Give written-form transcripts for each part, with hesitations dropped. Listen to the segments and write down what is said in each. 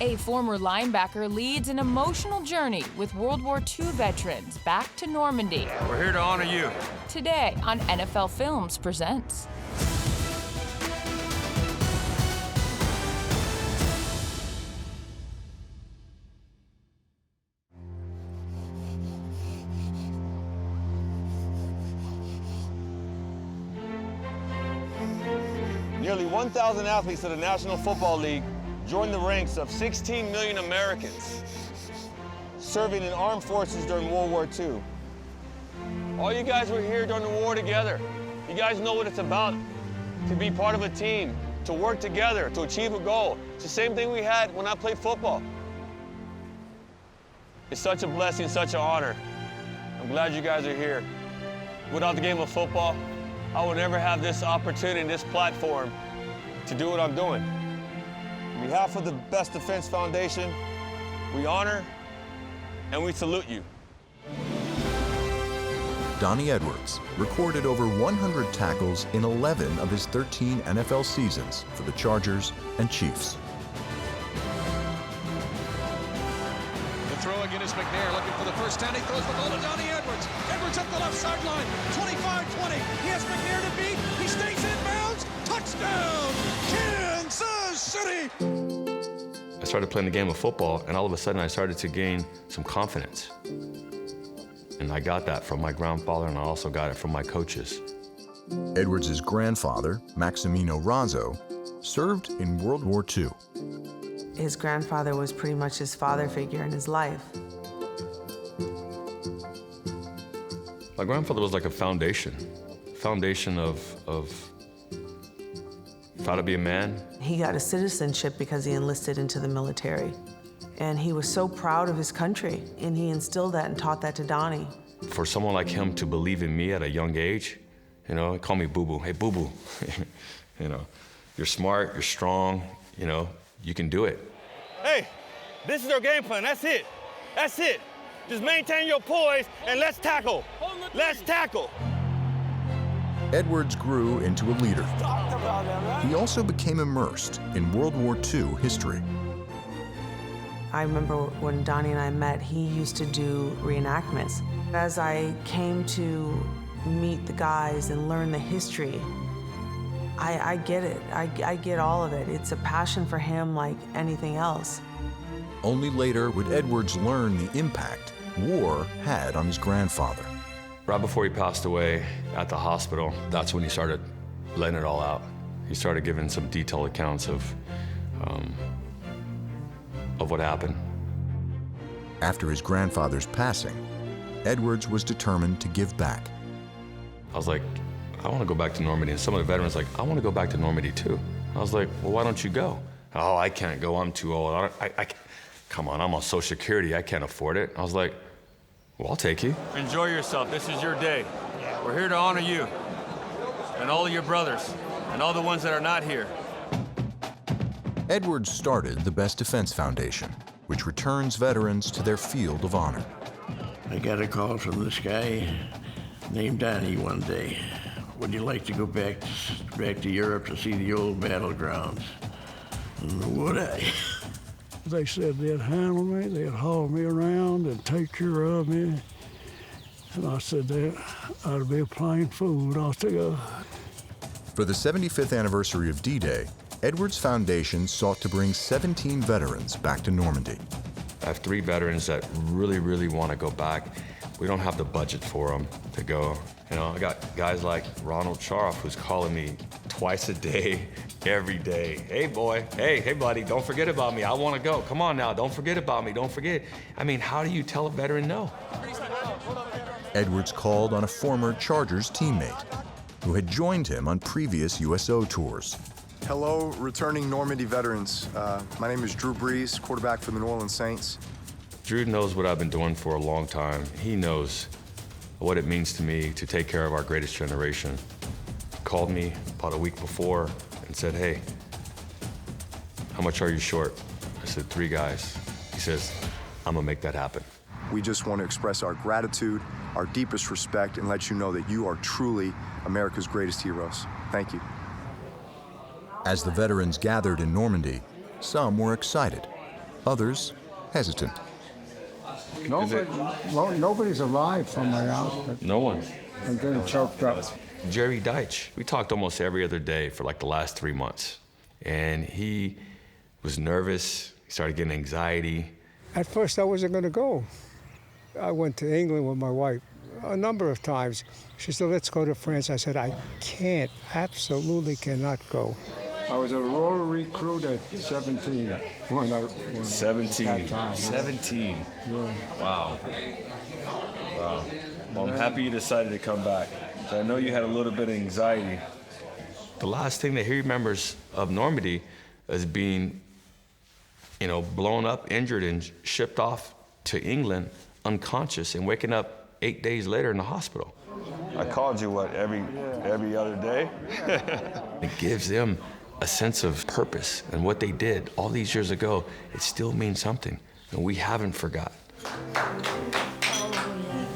A former linebacker leads an emotional journey with World War II veterans back to Normandy. We're here to honor you. Today on NFL Films Presents. Nearly 1,000 athletes of the National Football League joined the ranks of 16 million Americans serving in armed forces during World War II. All you guys were here during the war together. You guys know what it's about to be part of a team, to work together, to achieve a goal. It's the same thing we had when I played football. It's such a blessing, such an honor. I'm glad you guys are here. Without the game of football, I would never have this opportunity, this platform to do what I'm doing. On behalf of the Best Defense Foundation, we honor and we salute you. Donnie Edwards recorded over 100 tackles in 11 of his 13 NFL seasons for the Chargers and Chiefs. The throw again is McNair looking for the first down. He throws the ball to Donnie Edwards. Edwards up the left sideline. 25-20. He has McNair to beat. He stays in bounds. Touchdown, Kansas City! I started playing the game of football, and all of a sudden I started to gain some confidence. And I got that from my grandfather, and I also got it from my coaches. Edwards' grandfather, Maximino Razzo, served in World War II. His grandfather was pretty much his father figure in his life. My grandfather was like a foundation of how to be a man. He got a citizenship because he enlisted into the military. And he was so proud of his country, and he instilled that and taught that to Donnie. For someone like him to believe in me at a young age, you know, call me boo-boo. Hey, boo-boo. You know, you're smart, you're strong, you know, you can do it. Hey, this is our game plan. That's it. That's it. Just maintain your poise and let's tackle. Let's tackle. Edwards grew into a leader. He also became immersed in World War II history. I remember when Donnie and I met, he used to do reenactments. As I came to meet the guys and learn the history, I get it. I get all of it. It's a passion for him like anything else. Only later would Edwards learn the impact war had on his grandfather. Right before he passed away at the hospital, that's when he started letting it all out. He started giving some detailed accounts of what happened. After his grandfather's passing, Edwards was determined to give back. I was like, I want to go back to Normandy. And some of the veterans were like, I want to go back to Normandy too. I was like, well, why don't you go? Oh, I can't go, I'm too old. Come on, I'm on Social Security, I can't afford it. I was like, well, I'll take you. Enjoy yourself, this is your day. We're here to honor you and all of your brothers and all the ones that are not here. Edwards started the Best Defense Foundation, which returns veterans to their field of honor. I got a call from this guy named Donnie one day. Would you like to go back to Europe to see the old battlegrounds? And would I? They said they'd handle me, they'd haul me around and take care of me. And I said that I'd be a plain fool not to go. For the 75th anniversary of D-Day, Edwards Foundation sought to bring 17 veterans back to Normandy. I have 3 veterans that really, really want to go back. We don't have the budget for them to go. You know, I got guys like Ronald Charoff who's calling me twice a day, every day. Hey, boy, hey, buddy, don't forget about me. I want to go. Come on now, don't forget about me, don't forget. I mean, how do you tell a veteran no? Edwards called on a former Chargers teammate who had joined him on previous USO tours. Hello, returning Normandy veterans. My name is Drew Brees, quarterback for the New Orleans Saints. Drew knows what I've been doing for a long time. He knows what it means to me to take care of our greatest generation. He called me about a week before and said, hey, how much are you short? I said, 3 guys. He says, I'm gonna make that happen. We just want to express our gratitude, our deepest respect, and let you know that you are truly America's greatest heroes. Thank you. As the veterans gathered in Normandy, some were excited, others hesitant. Nobody's alive from my outfit. No one. And then choked up. Jerry Deitch. We talked almost every other day for like the last 3 months. And he was nervous. He started getting anxiety. At first, I wasn't going to go. I went to England with my wife a number of times. She said, let's go to France. I said, I can't, absolutely cannot go. I was a Royal recruit at 17. 17. 17. Yeah. Wow. Wow. Well, I'm happy you decided to come back. So I know you had a little bit of anxiety. The last thing that he remembers of Normandy is being, blown up, injured, and shipped off to England unconscious and waking up 8 days later in the hospital. I called you, every other day? It gives them a sense of purpose, and what they did all these years ago, it still means something, and we haven't forgot.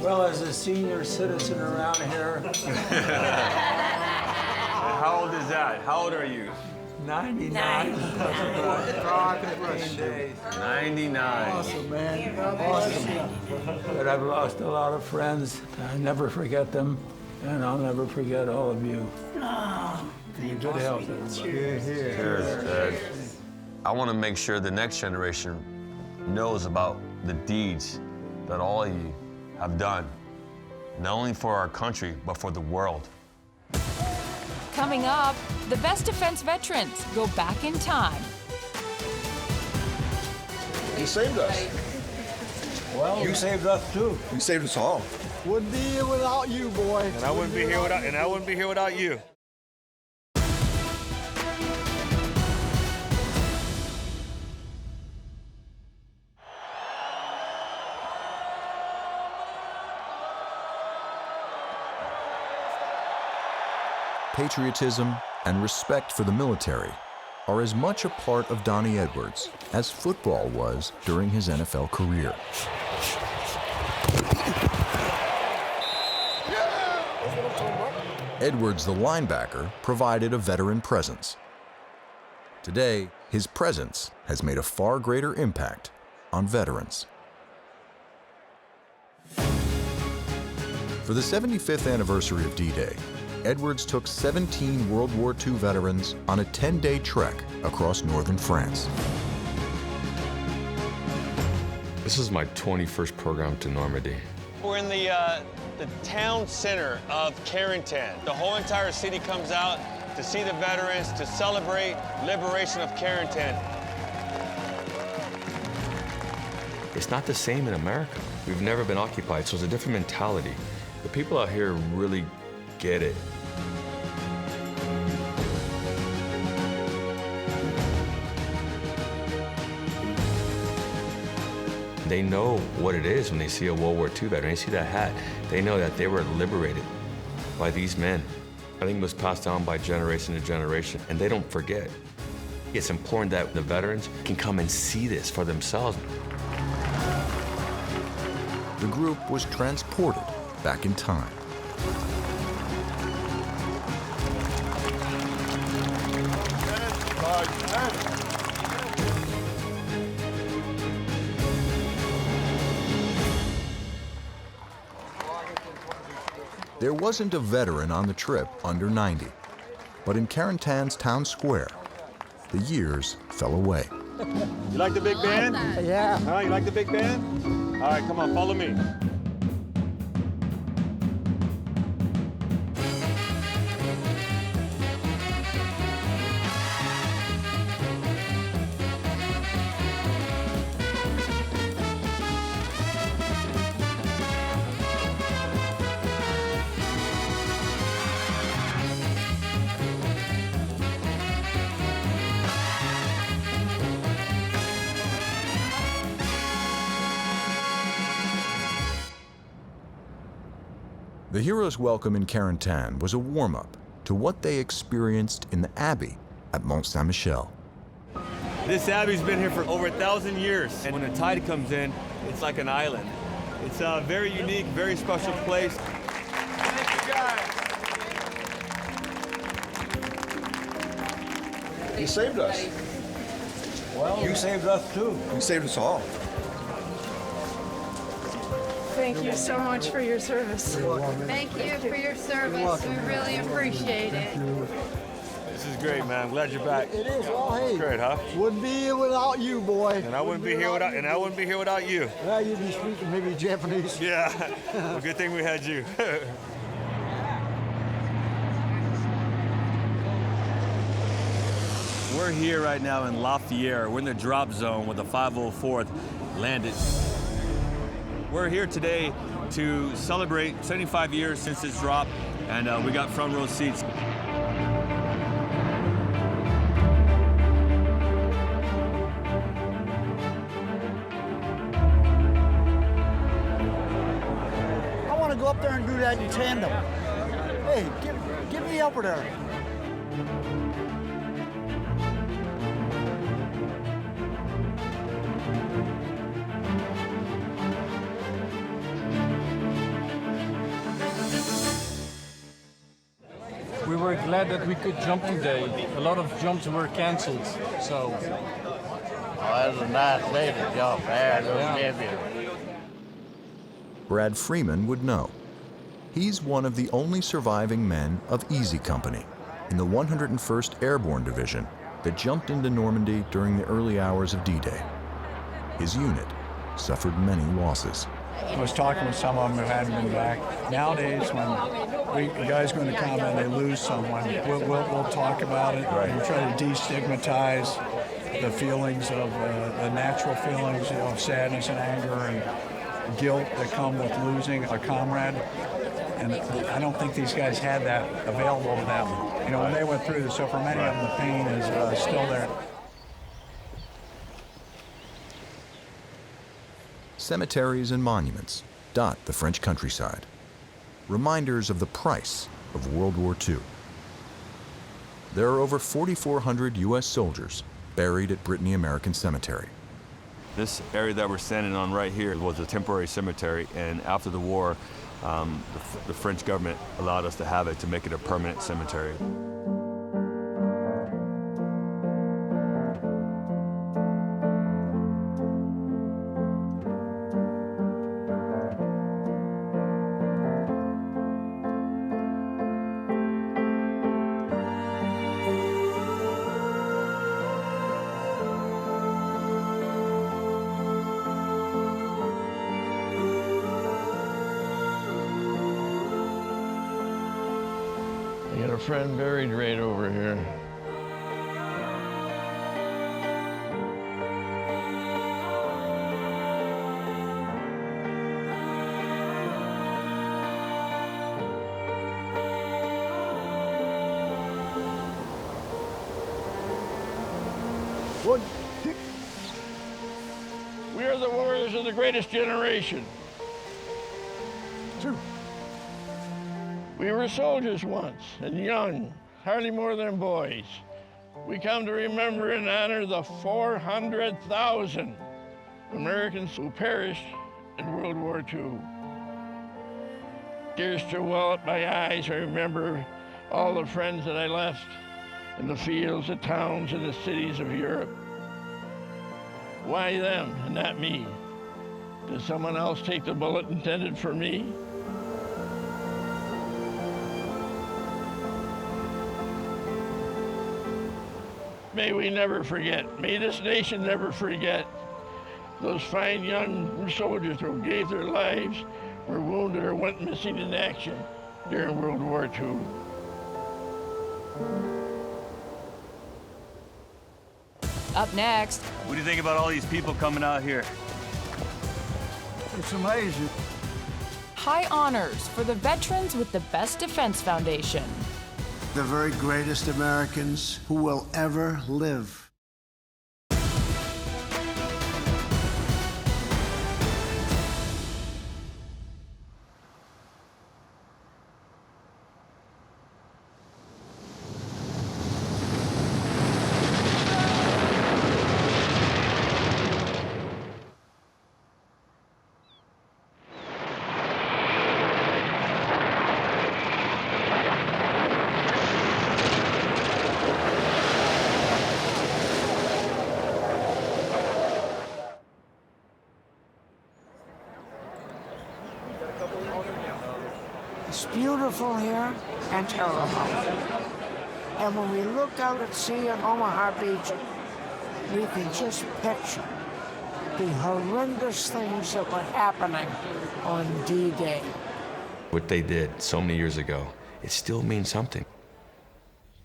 Well, as a senior citizen around here. How old is that? How old are you? 99. 15 days. 99. Awesome, man. Awesome. But I've lost a lot of friends. I never forget them, and I'll never forget all of you. Good health. Cheers, Ed. I want to make sure the next generation knows about the deeds that all of you have done, not only for our country, but for the world. Coming up, the best defense veterans go back in time. You saved us. Well, you saved us too. You saved us all. Wouldn't be here without you, boy. And I wouldn't be here without you. Patriotism and respect for the military are as much a part of Donnie Edwards as football was during his NFL career. Edwards, the linebacker, provided a veteran presence. Today, his presence has made a far greater impact on veterans. For the 75th anniversary of D-Day, Edwards took 17 World War II veterans on a 10-day trek across northern France. This is my 21st program to Normandy. We're in the town center of Carentan. The whole entire city comes out to see the veterans, to celebrate liberation of Carentan. It's not the same in America. We've never been occupied, so it's a different mentality. The people out here really get it. They know what it is when they see a World War II veteran. They see that hat. They know that they were liberated by these men. I think it was passed down by generation to generation, and they don't forget. It's important that the veterans can come and see this for themselves. The group was transported back in time. There wasn't a veteran on the trip under 90, but in Carentan's town square, the years fell away. You like the big band? Yeah. All right, you like the big band? All right, come on, follow me. The heroes' welcome in Carentan was a warm-up to what they experienced in the Abbey at Mont Saint-Michel. This abbey's been here for over 1,000 years. And when the tide comes in, it's like an island. It's a very unique, very special place. Thank you, guys. You saved us. You saved us too. You saved us all. Thank you so much for your service. Thank you for your service. We really appreciate it. This is great, man. I'm glad you're back. It is. Well, hey. Great, huh? Wouldn't be here without you, boy. And I wouldn't be here without you. Yeah, you'd be speaking maybe Japanese. Yeah. Well, good thing we had you. We're here right now in Lafayette. We're in the drop zone with the 504th landed. We're here today to celebrate 75 years since its drop, and we got front row seats. I want to go up there and do that in tandem. Hey, give me over there. We were glad that we could jump today. A lot of jumps were canceled, so. Oh, that was a nice day to jump there. Those heavy. Brad Freeman would know. He's one of the only surviving men of Easy Company in the 101st Airborne Division that jumped into Normandy during the early hours of D-Day. His unit suffered many losses. I was talking with some of them who hadn't been back. Nowadays, when a guy's going to combat and they lose someone, we'll talk about it and try to destigmatize the feelings of the natural feelings, of sadness and anger and guilt that come with losing a comrade. And I don't think these guys had that available to them. You know, when they went through this, so for many of them, the pain is still there. Cemeteries and monuments dot the French countryside, reminders of the price of World War II. There are over 4,400 U.S. soldiers buried at Brittany American Cemetery. This area that we're standing on right here was a temporary cemetery, and after the war, the French government allowed us to have it to make it a permanent cemetery. I got a friend buried right over here. We are the warriors of the greatest generation. True. We were soldiers once, and young, hardly more than boys. We come to remember and honor the 400,000 Americans who perished in World War II. Tears still well up my eyes. I remember all the friends that I left in the fields, the towns, and the cities of Europe. Why them and not me? Did someone else take the bullet intended for me? May we never forget, may this nation never forget those fine young soldiers who gave their lives, were wounded, or went missing in action during World War II. Up next. What do you think about all these people coming out here? It's amazing. High honors for the veterans with the Best Defense Foundation. The very greatest Americans who will ever live. beautiful here and terrible. And when we look out at sea on Omaha Beach, we can just picture the horrendous things that were happening on D-Day. What they did so many years ago, it still means something.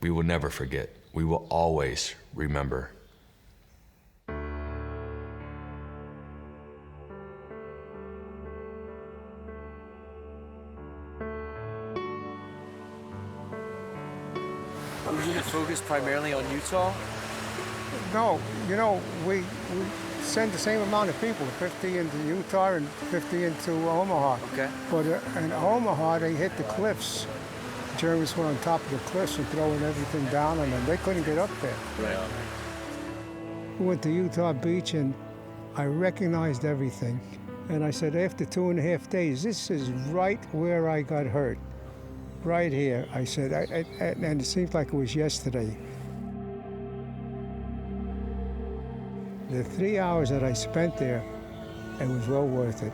We will never forget. We will always remember. Was you focus primarily on Utah? No, you know, we send the same amount of people, 50 into Utah and 50 into Omaha. Okay. But in Omaha, they hit the cliffs. Germans were on top of the cliffs and throwing everything down on them. They couldn't get up there. Right. We went to Utah Beach and I recognized everything. And I said, after 2.5 days, this is right where I got hurt. Right here, I said, and it seemed like it was yesterday. The 3 hours that I spent there, it was well worth it.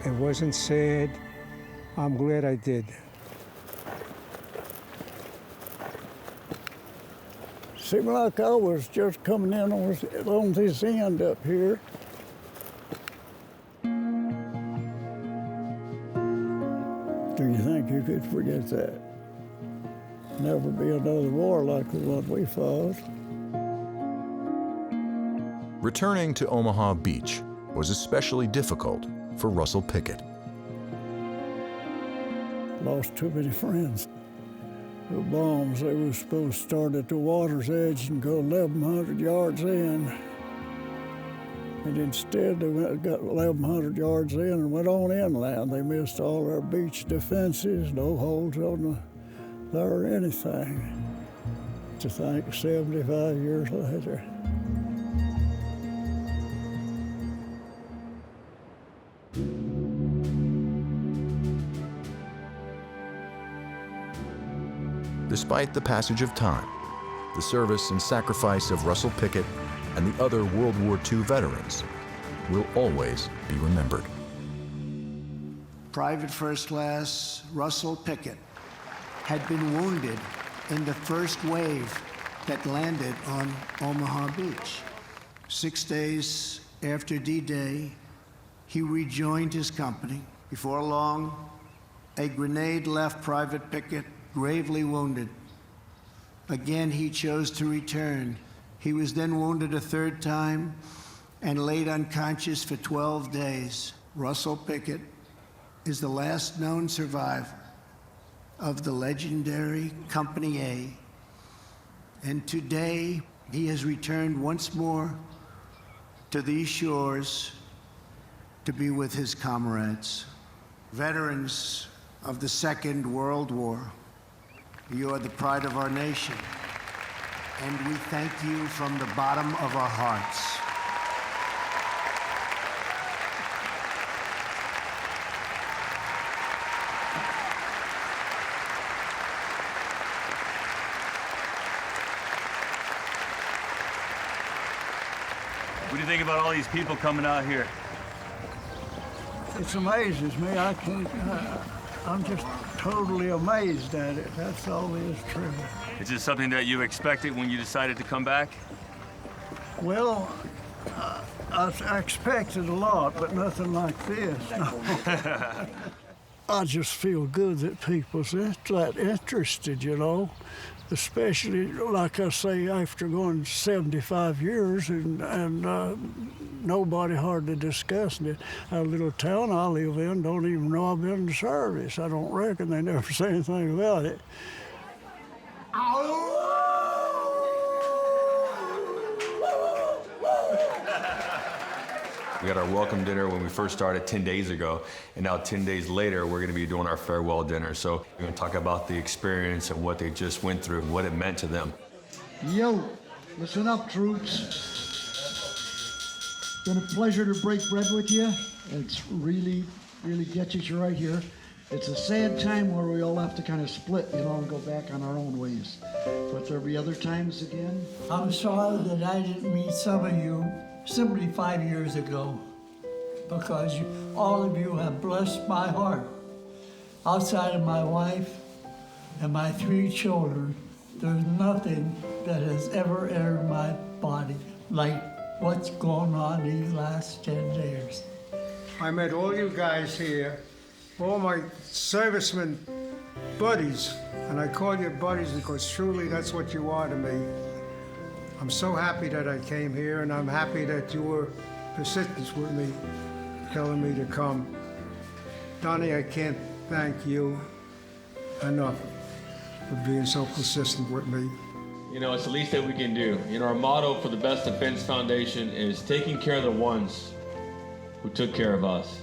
It wasn't sad. I'm glad I did. Seemed like I was just coming in on this end up here. Do you think you could forget that? Never be another war like the one we fought. Returning to Omaha Beach was especially difficult for Russell Pickett. Lost too many friends. The bombs, they were supposed to start at the water's edge and go 1,100 yards in. And instead, they got 1,100 yards in and went on inland. They missed all our beach defenses, no holes on there or anything. To think 75 years later. Despite the passage of time, the service and sacrifice of Russell Pickett and the other World War II veterans will always be remembered. Private First Class Russell Pickett had been wounded in the first wave that landed on Omaha Beach. 6 days after D-Day, he rejoined his company. Before long, a grenade left Private Pickett gravely wounded. Again, he chose to return. He was then wounded a third time and laid unconscious for 12 days. Russell Pickett is the last known survivor of the legendary Company A. And today, he has returned once more to these shores to be with his comrades. Veterans of the Second World War, you are the pride of our nation, and we thank you from the bottom of our hearts. What do you think about all these people coming out here? It amazes me. I'm just totally amazed at it. That's all that is true. Is this something that you expected when you decided to come back? Well, I expected a lot, but nothing like this. No. I just feel good that people's that interested, you know, especially, like I say, after going 75 years and nobody hardly discussing it. Our little town I live in don't even know I've been in the service. I don't reckon they never say anything about it. We had our welcome dinner when we first started 10 days ago, and now 10 days later, we're gonna be doing our farewell dinner. So we're gonna talk about the experience and what they just went through and what it meant to them. Yo, listen up, troops. It's been a pleasure to break bread with you. It's really gets you right here. It's a sad time where we all have to kind of split, you know, and go back on our own ways. But there'll be other times again. I'm sorry that I didn't meet some of you 75 years ago, because all of you have blessed my heart. outside of my wife and my 3 children, there's nothing that has ever entered my body like what's going on these last 10 years. I met all you guys here, all my servicemen buddies, and I call you buddies because truly that's what you are to me. I'm so happy that I came here, and I'm happy that you were persistent with me, telling me to come. Donnie, I can't thank you enough for being so persistent with me. You know, it's the least that we can do. You know, our motto for the Best Defense Foundation is taking care of the ones who took care of us.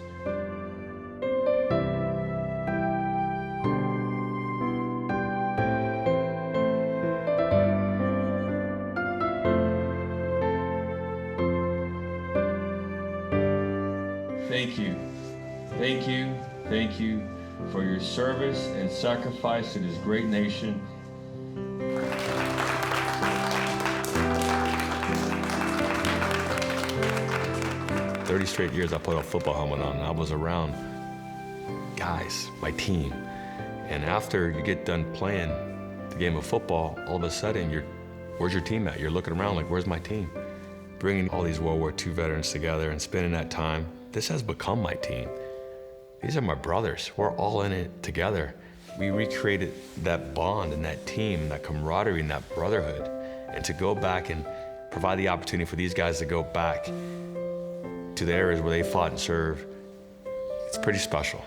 Thank you. Thank you. Thank you for your service and sacrifice to this great nation. Straight years I put a football helmet on, and I was around guys, my team. And after you get done playing the game of football, all of a sudden where's your team at? You're looking around like, where's my team? Bringing all these World War II veterans together and spending that time, this has become my team. These are my brothers. We're all in it together. We recreated that bond and that team, and that camaraderie and that brotherhood. And to go back and provide the opportunity for these guys to go back to the areas where they fought and served, it's pretty special.